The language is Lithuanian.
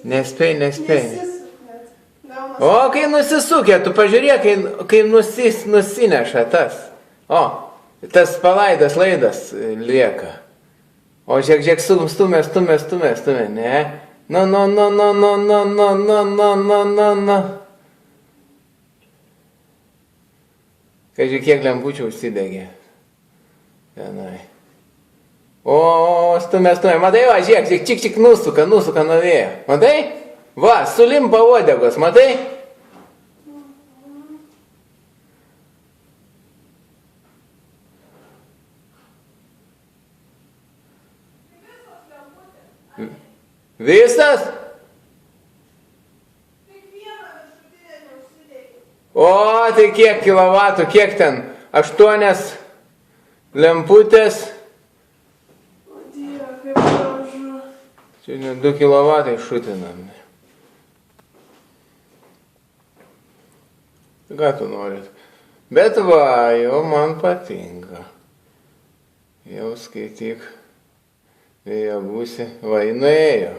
Nespėj. Gaunas. O, kai nusisukė, tu pažiūrėk, kai nusineša tas. O, tas palaidas laidas lieka. O žiūrėk, stumė, ne? No. Kažkai kiek lempučių užsidegė. Tenai. O, stumė, matai, va, žiūrėk, čik, nusuka nuo vėjo. Matai? Va, sulimpa uodegos, matai? Visas? O, tai kiek kilovatų, kiek ten? 8 lemputės. O Dieve, kaip gražu. Čia ne 2 kilovatai šutinam. Ką tu norit? Bet va, jau man patinka. Jau skaityk. Vėjo gūsi. Va, nuėjo.